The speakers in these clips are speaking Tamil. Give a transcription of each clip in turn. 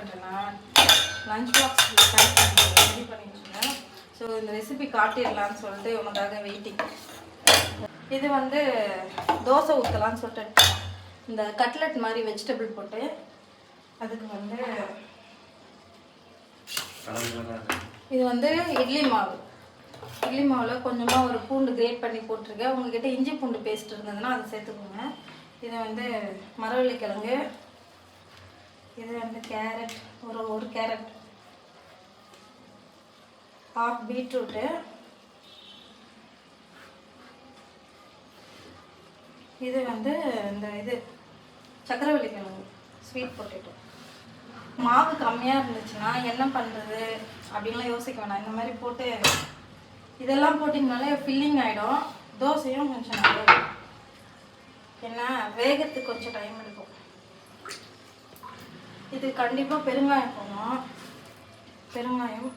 பண்ணுறேன்னா லஞ்ச் பாக்ஸ் பேக் பண்ணி ரெடி பண்ணிட்டுருக்கேன். ஸோ இந்த ரெசிபி காட்டிடலான்னு சொல்லிட்டு உனக்காக வெயிட்டிங். இது வந்து தோசை ஊற்றலான்னு சொல்லிட்டு இந்த கட்லெட் மாதிரி வெஜிடபிள் போட்டு அதுக்கு வந்து இது வந்து இட்லி மாவில் கொஞ்சமாக ஒரு பூண்டு கிரேட் பண்ணி போட்டிருக்கேன். உங்ககிட்ட இஞ்சி பூண்டு பேஸ்ட் இருந்ததுன்னா அதை சேர்த்துக்கோங்க. இது வந்து மரவள்ளி கிழங்கு, இது வந்து கேரட், ஒரு கேரட், ஹாஃப் பீட்ரூட்டு, இது வந்து இது சக்கரவள்ளி கிழங்கு ஸ்வீட் பொட்டேட்டோ. மாவு கம்மியாக இருந்துச்சுன்னா என்ன பண்ணுறது அப்படின்லாம் யோசிக்க வேணாம். இந்த மாதிரி போட்டு இதெல்லாம் போட்டிங்கனாலே ஃபில்லிங் ஆகிடும். தோசையும் கொஞ்சம் நல்லா ஏன்னா வேகத்துக்கு கொஞ்சம் டைம் எடுக்கும். இது கண்டிப்பாக பெருங்காயம் போடணும். பெருங்காயம்,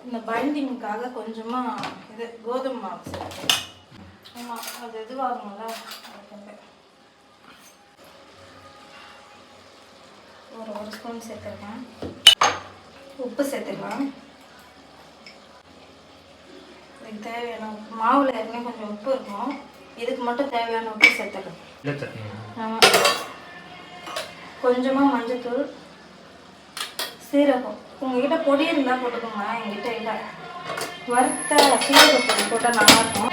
இந்த பைண்டிங்காக கொஞ்சமாக இது கோதுமை மாவு சேர்த்து. ஆமாம், அது இதுவாகும்ல, ஒரு ஸ்பூன் சேர்த்துருக்கேன். உப்பு சேர்த்துக்கலாம். இதுக்கு தேவையான உப்பு, மாவில் ஏற்கனவே கொஞ்சம் உப்பு இருக்கும், இதுக்கு மட்டும் தேவையான உப்பு சேர்த்துக்கலாம். ஆமாம், கொஞ்சமாக மஞ்சத்தூள், சீரகம். உங்ககிட்ட பொடி இருந்தால் போட்டுக்கோங்க, எங்கிட்ட இல்லை. வறுத்த சீரகப்பொடி போட்டால் நல்லாயிருக்கும்.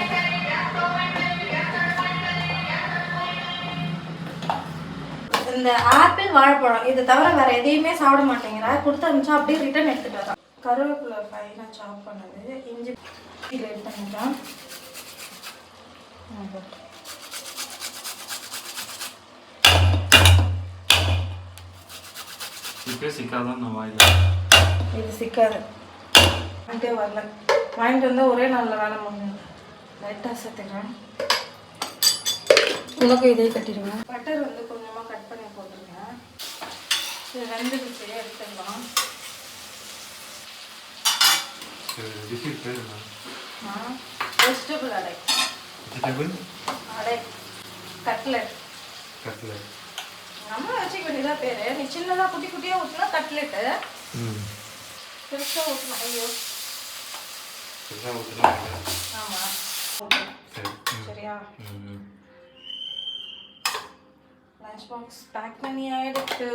இந்த ஆப்பிள் வாழைப்பழம் இது தவிர வேறு எதையுமே சாப்பிட மாட்டேங்கிறா. கொடுத்து அனுப்பிச்சா அப்படியே ரிட்டன் எடுத்துகிட்டு வரேன். கருவேப்பிலை ஃபைனாக சாப் பண்ணது, இஞ்சி கிரேட் பண்ணிக்கலாம். இது சிக்காது, வாங்கிட்டே வரல. வாங்கிட்டு வந்தால் ஒரே நாளில் வேலை முடியும். லைட்டாக சேர்த்துக்கிறேன். உனக்கும் இதே கட்டிடுவேன். பட்டர் வந்து கொஞ்சமாக கட் பண்ணி போட்டுருக்கேன். இது 2 பிச்சையே எடுத்துக்கலாம். வெஜிடபிள் அடை, கட்லெட். நம்ம வச்சுக்க வேண்டியதான் பேரு. நீ சின்னதாக குட்டி குட்டியாக ஊற்றினா கட்லெட்டு, பெருசாக ஊற்றணும். ஐயோ, ஆமாம், சரியா? லஞ்ச் பாக்ஸ் பேக் பண்ணி ஆயிடுச்சு.